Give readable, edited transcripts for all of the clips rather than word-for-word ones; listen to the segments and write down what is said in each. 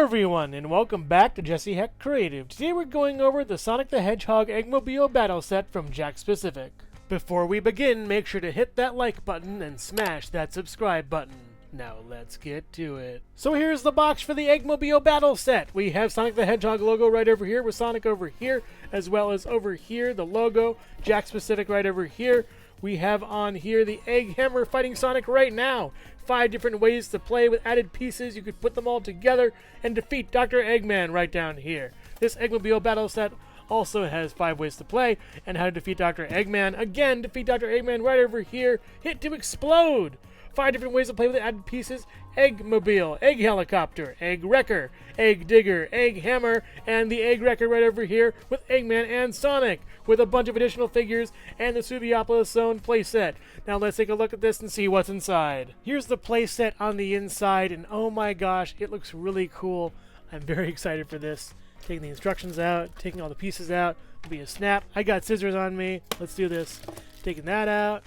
everyone, and welcome back to Jesse Hecht Creative. Today we're going over the Sonic the Hedgehog Eggmobile battle set from Jakks Pacific. Before we begin, make sure to hit that like button and smash that subscribe button. Now let's get to it. So here's the box for the Eggmobile battle set. We have Sonic the Hedgehog logo right over here with Sonic over here, as well as over here the logo, Jakks Pacific right over here. We have on here the Egg Hammer fighting Sonic right now. 5 different ways to play with added pieces. You could put them all together and defeat Dr. Eggman right down here. This Eggmobile battle set also has 5 ways to play and how to defeat Dr. Eggman. Again, defeat Dr. Eggman right over here. Hit to explode. 5 different ways to play with added pieces. Eggmobile, Egg Helicopter, Egg Wrecker, Egg Digger, Egg Hammer, and the Egg Wrecker right over here with Eggman and Sonic, with a bunch of additional figures and the Subiopolis Zone playset. Now let's take a look at this and see what's inside. Here's the playset on the inside, and oh my gosh, it looks really cool. I'm very excited for this. Taking the instructions out, taking all the pieces out, will be a snap. I got scissors on me. Let's do this. Taking that out.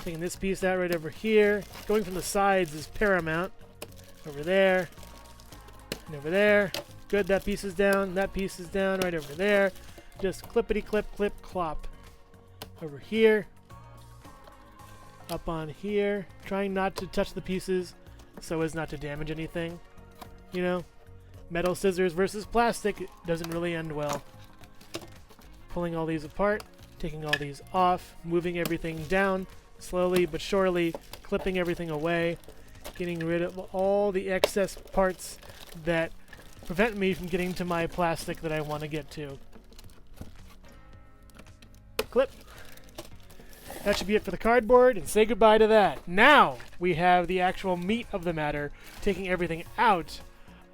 Taking this piece out right over here. Going from the sides is paramount. Over there. And over there. Good, that piece is down. That piece is down right over there. Just clippity clip, clip, clop. Over here. Up on here. Trying not to touch the pieces so as not to damage anything. You know, metal scissors versus plastic, it doesn't really end well. Pulling all these apart. Taking all these off. Moving everything down. Slowly but surely, clipping everything away, getting rid of all the excess parts that prevent me from getting to my plastic that I want to get to. Clip. That should be it for the cardboard, and say goodbye to that. Now we have the actual meat of the matter, taking everything out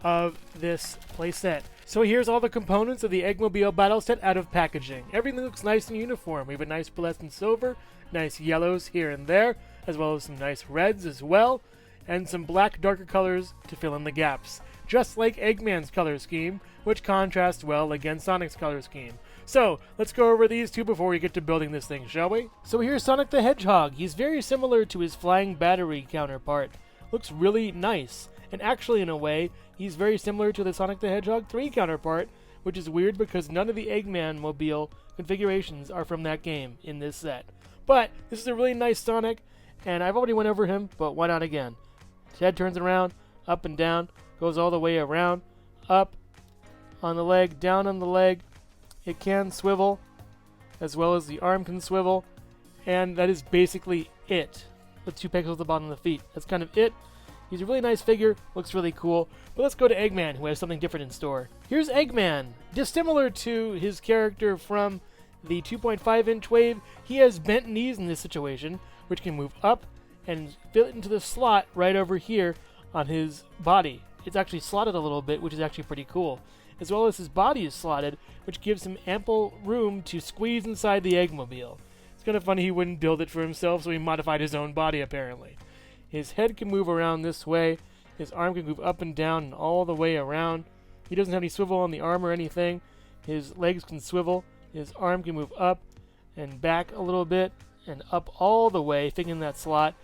of this playset. So here's all the components of the Eggmobile battle set out of packaging. Everything looks nice and uniform. We have a nice pearlescent silver, nice yellows here and there, as well as some nice reds as well, and some black darker colors to fill in the gaps, just like Eggman's color scheme, which contrasts well against Sonic's color scheme. So let's go over these two before we get to building this thing, shall we? So here's Sonic the Hedgehog. He's very similar to his flying battery counterpart. Looks really nice. And actually, in a way, he's very similar to the Sonic the Hedgehog 3 counterpart, which is weird because none of the Eggman mobile configurations are from that game in this set. But this is a really nice Sonic, and I've already went over him, but why not again? His head turns around, up and down, goes all the way around, up on the leg, down on the leg. It can swivel, as well as the arm can swivel, and that is basically it. With 2 pixels at the bottom of the feet. That's kind of it. He's a really nice figure, looks really cool, but let's go to Eggman, who has something different in store. Here's Eggman. Dissimilar to his character from the 2.5-inch wave, he has bent knees in this situation, which can move up and fit into the slot right over here on his body. It's actually slotted a little bit, which is actually pretty cool. As well as his body is slotted, which gives him ample room to squeeze inside the Eggmobile. It's kind of funny he wouldn't build it for himself, so he modified his own body apparently. His head can move around this way. His arm can move up and down and all the way around. He doesn't have any swivel on the arm or anything. His legs can swivel. His arm can move up and back a little bit and up all the way, fitting in that slot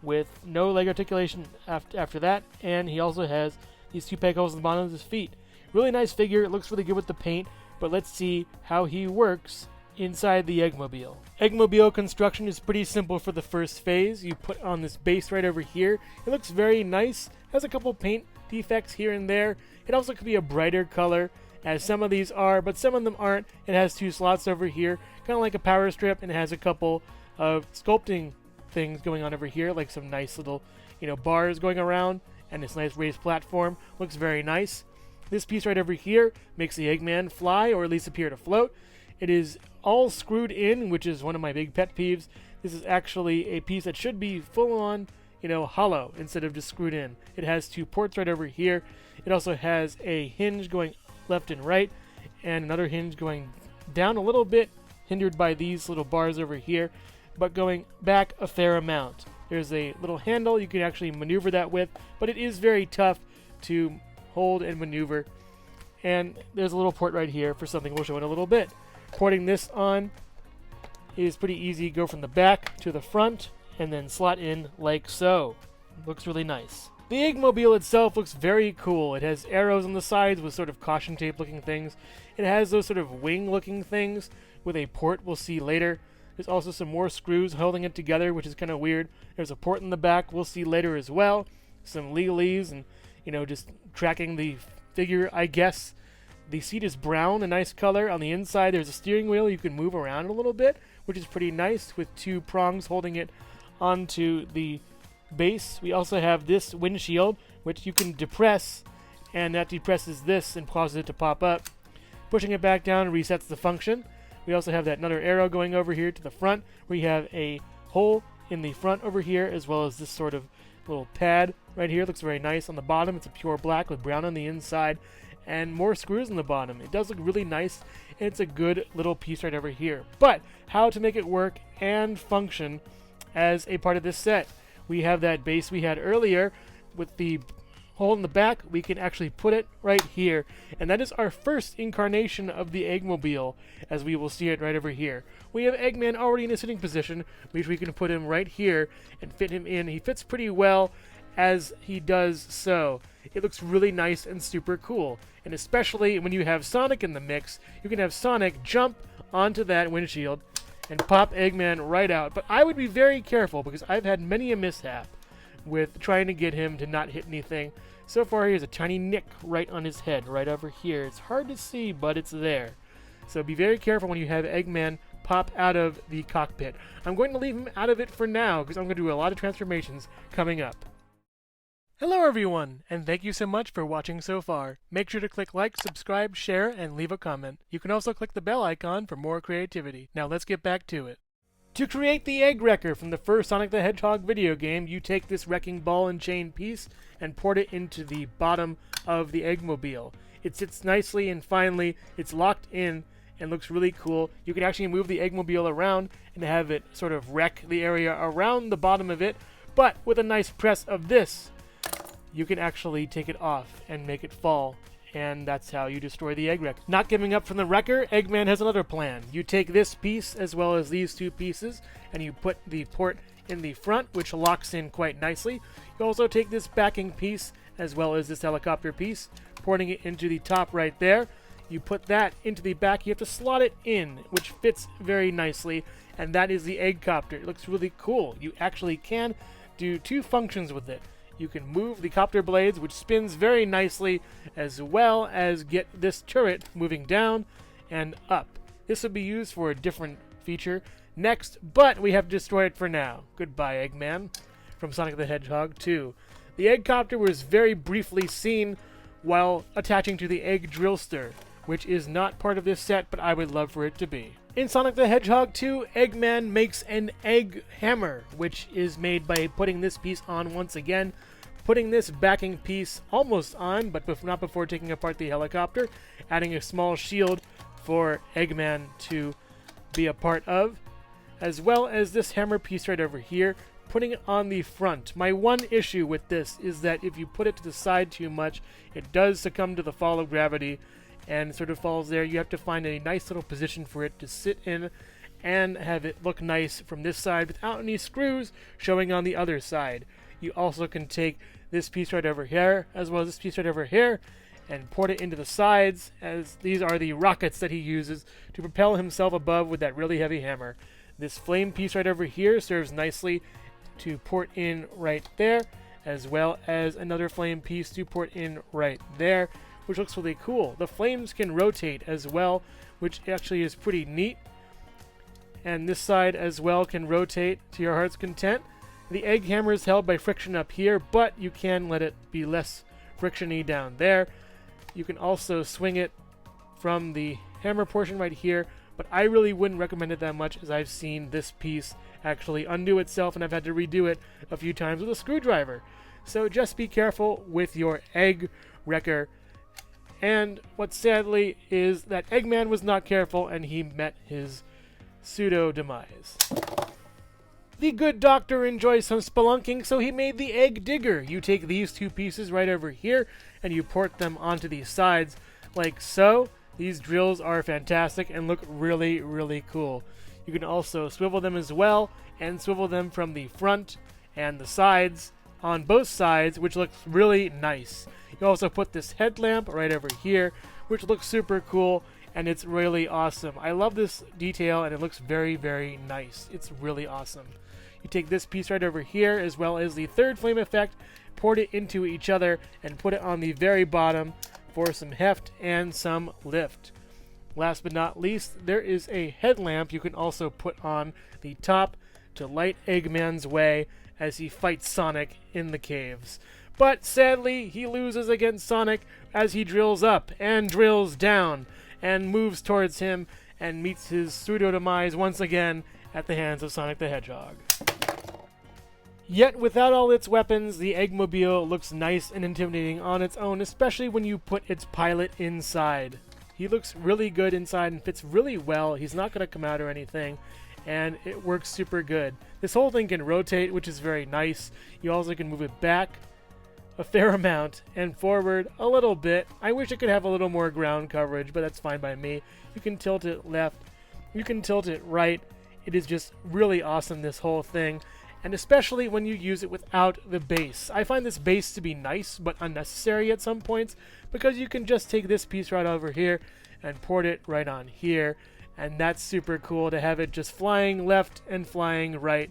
with no leg articulation after that. And he also has these 2 peg holes at the bottom of his feet. Really nice figure. It looks really good with the paint, but let's see how he works inside the Eggmobile. Eggmobile construction is pretty simple for the first phase. You put on this base right over here. It looks very nice. Has a couple paint defects here and there. It also could be a brighter color, as some of these are, but some of them aren't. It has 2 slots over here, kind of like a power strip, and it has a couple of sculpting things going on over here, like some nice little, bars going around, and this nice raised platform. Looks very nice. This piece right over here makes the Eggman fly, or at least appear to float. It is all screwed in, which is one of my big pet peeves. This is actually a piece that should be full on, hollow instead of just screwed in. It has 2 ports right over here. It also has a hinge going left and right, and another hinge going down a little bit, hindered by these little bars over here, but going back a fair amount. There's a little handle you can actually maneuver that with, but it is very tough to hold and maneuver. And there's a little port right here for something we'll show in a little bit. Porting this on is pretty easy. Go from the back to the front and then slot in like so. Looks really nice. The Eggmobile itself looks very cool. It has arrows on the sides with sort of caution tape looking things. It has those sort of wing looking things with a port we'll see later. There's also some more screws holding it together, which is kind of weird. There's a port in the back we'll see later as well. Some legalese and, just tracking the figure, I guess. The seat is brown, a nice color. On the inside, there's a steering wheel you can move around a little bit, which is pretty nice, with two prongs holding it onto the base. We also have this windshield, which you can depress, and that depresses this and causes it to pop up. Pushing it back down resets the function. We also have that another arrow going over here to the front. We have a hole in the front over here, as well as this sort of little pad right here. It looks very nice. On the bottom, it's a pure black with brown on the inside, and more screws on the bottom. It does look really nice, and it's a good little piece right over here. But how to make it work and function as a part of this set? We have that base we had earlier with the hole in the back. We can actually put it right here, and that is our first incarnation of the Eggmobile, as we will see it right over here. We have Eggman already in a sitting position, which we can put him right here and fit him in. He fits pretty well as he does so. It looks really nice and super cool, and especially when you have Sonic in the mix, you can have Sonic jump onto that windshield and pop Eggman right out. But I would be very careful, because I've had many a mishap with trying to get him to not hit anything. So far, he has a tiny nick right on his head, right over here. It's hard to see, but it's there. So be very careful when you have Eggman pop out of the cockpit. I'm going to leave him out of it for now, because I'm going to do a lot of transformations coming up. Hello everyone, and thank you so much for watching so far. Make sure to click like, subscribe, share, and leave a comment. You can also click the bell icon for more creativity. Now let's get back to it. To create the Egg Wrecker from the first Sonic the Hedgehog video game, you take this wrecking ball and chain piece and port it into the bottom of the Eggmobile. It sits nicely and finely, it's locked in, and looks really cool. You can actually move the Eggmobile around and have it sort of wreck the area around the bottom of it, but with a nice press of this, you can actually take it off and make it fall, and that's how you destroy the Egg Wrecker. Not giving up from the wrecker, Eggman has another plan. You take this piece as well as these two pieces, and you put the port in the front, which locks in quite nicely. You also take this backing piece as well as this helicopter piece, porting it into the top right there. You put that into the back. You have to slot it in, which fits very nicely, and that is the Eggcopter. It looks really cool. You actually can do two functions with it. You can move the copter blades, which spins very nicely, as well as get this turret moving down and up. This will be used for a different feature next, but we have to destroy it for now. Goodbye, Eggman, from Sonic the Hedgehog 2. The Eggcopter was very briefly seen while attaching to the Egg Drillster, which is not part of this set, but I would love for it to be. In Sonic the Hedgehog 2, Eggman makes an egg hammer, which is made by putting this piece on once again, putting this backing piece almost on, but not before taking apart the helicopter, adding a small shield for Eggman to be a part of, as well as this hammer piece right over here, putting it on the front. My one issue with this is that if you put it to the side too much, it does succumb to the fall of gravity and sort of falls there. You have to find a nice little position for it to sit in and have it look nice from this side without any screws showing on the other side. You also can take this piece right over here, as well as this piece right over here, and port it into the sides, as these are the rockets that he uses to propel himself above with that really heavy hammer. This flame piece right over here serves nicely to port in right there, as well as another flame piece to port in right there, which looks really cool. The flames can rotate as well, which actually is pretty neat. And this side as well can rotate to your heart's content. The egg hammer is held by friction up here, but you can let it be less frictiony down there. You can also swing it from the hammer portion right here, but I really wouldn't recommend it that much, as I've seen this piece actually undo itself and I've had to redo it a few times with a screwdriver. So just be careful with your Egg Wrecker. And what sadly is that Eggman was not careful and he met his pseudo-demise. The good doctor enjoys some spelunking, so he made the Egg Digger. You take these two pieces right over here and you port them onto these sides like so. These drills are fantastic and look really, really cool. You can also swivel them as well, and swivel them from the front and the sides on both sides, which looks really nice. You also put this headlamp right over here, which looks super cool, and it's really awesome. I love this detail, and it looks very, very nice. It's really awesome. You take this piece right over here, as well as the third flame effect, port it into each other, and put it on the very bottom for some heft and some lift. Last but not least, there is a headlamp you can also put on the top to light Eggman's way as he fights Sonic in the caves. But sadly, he loses against Sonic as he drills up and drills down and moves towards him and meets his pseudo-demise once again at the hands of Sonic the Hedgehog. Yet without all its weapons, the Eggmobile looks nice and intimidating on its own, especially when you put its pilot inside. He looks really good inside and fits really well. He's not going to come out or anything, and it works super good. This whole thing can rotate, which is very nice. You also can move it back a fair amount and forward a little bit. I wish it could have a little more ground coverage, but that's fine by me. You can tilt it left. You can tilt it right. It is just really awesome, this whole thing, and especially when you use it without the base. I find this base to be nice but unnecessary at some points, because you can just take this piece right over here and port it right on here, and that's super cool to have it just flying left and flying right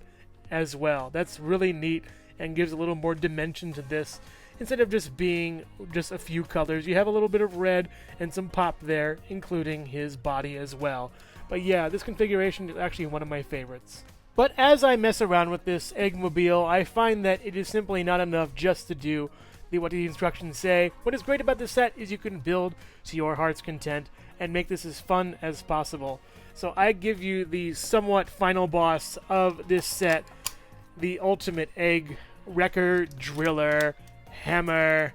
as well. That's really neat and gives a little more dimension to this. Instead of just being just a few colors, you have a little bit of red and some pop there, including his body as well. But yeah, this configuration is actually one of my favorites. But as I mess around with this Eggmobile, I find that it is simply not enough just to do what the instructions say. What is great about this set is you can build to your heart's content and make this as fun as possible. So I give you the somewhat final boss of this set, the ultimate Egg Wrecker Driller Hammer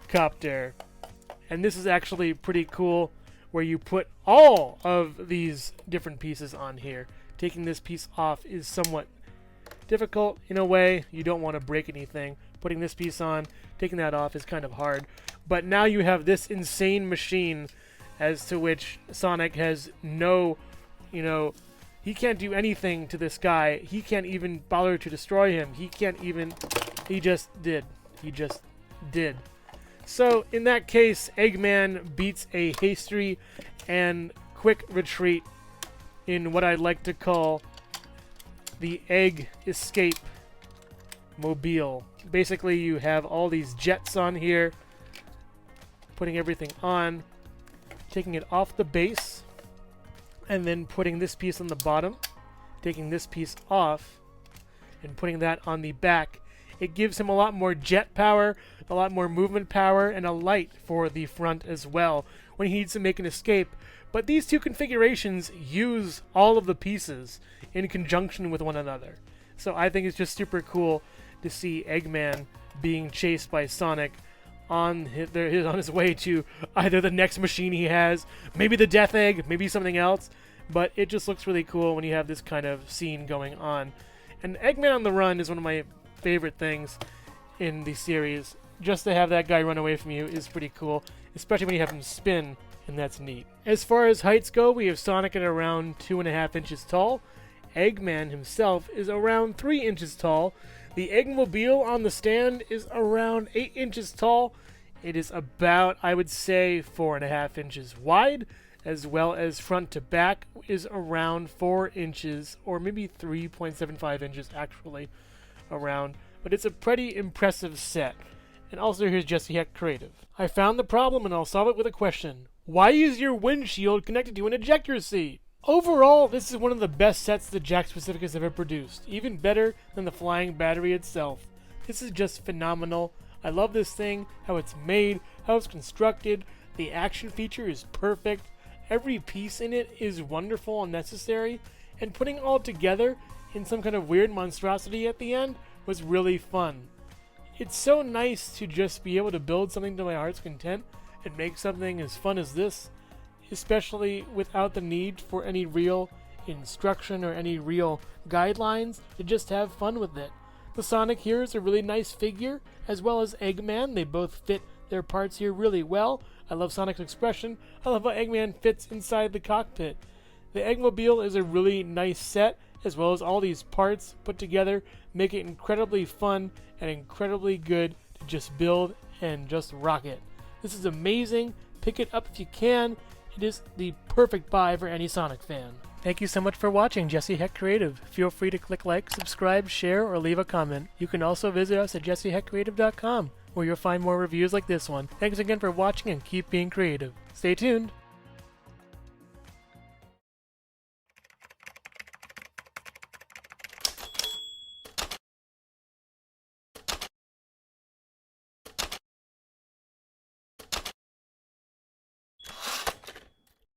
Copter. And this is actually pretty cool, where you put all of these different pieces on here. Taking this piece off is somewhat difficult in a way. You don't want to break anything. Putting this piece on, taking that off is kind of hard. But now you have this insane machine as to which Sonic has no, he can't do anything to this guy. He can't even bother to destroy him. He just did. So in that case, Eggman beats a hasty and quick retreat in what I'd like to call the Egg Escape Mobile. Basically, you have all these jets on here, putting everything on, taking it off the base, and then putting this piece on the bottom, taking this piece off, and putting that on the back. It gives him a lot more jet power, a lot more movement power, and a light for the front as well when he needs to make an escape. But these two configurations use all of the pieces in conjunction with one another. So I think it's just super cool to see Eggman being chased by Sonic on his way to either the next machine he has, maybe the Death Egg, maybe something else. But it just looks really cool when you have this kind of scene going on. And Eggman on the run is one of my favorite things in the series. Just to have that guy run away from you is pretty cool, especially when you have him spin, and that's neat. As far as heights go, we have Sonic at around 2.5 inches tall. Eggman himself is around 3 inches tall. The Eggmobile on the stand is around 8 inches tall. It is about, I would say, 4.5 inches wide, as well as front to back is around 4 inches, or maybe 3.75 inches actually around. But it's a pretty impressive set. And also here's Jesse Hecht Creative. I found the problem and I'll solve it with a question. Why is your windshield connected to an ejector seat? Overall, this is one of the best sets the Jakks Pacific has ever produced, even better than the flying battery itself. This is just phenomenal. I love this thing, how it's made, how it's constructed. The action feature is perfect. Every piece in it is wonderful and necessary, and putting it all together in some kind of weird monstrosity at the end was really fun. It's so nice to just be able to build something to my heart's content and make something as fun as this, especially without the need for any real instruction or any real guidelines, to just have fun with it. The Sonic here is a really nice figure, as well as Eggman. They both fit their parts here really well. I love Sonic's expression. I love how Eggman fits inside the cockpit. The Eggmobile is a really nice set, as well as all these parts put together, make it incredibly fun and incredibly good to just build and just rock it. This is amazing. Pick it up if you can. It is the perfect buy for any Sonic fan. Thank you so much for watching Jesse Hecht Creative. Feel free to click like, subscribe, share, or leave a comment. You can also visit us at jessehechtcreative.com, where you'll find more reviews like this one. Thanks again for watching and keep being creative. Stay tuned.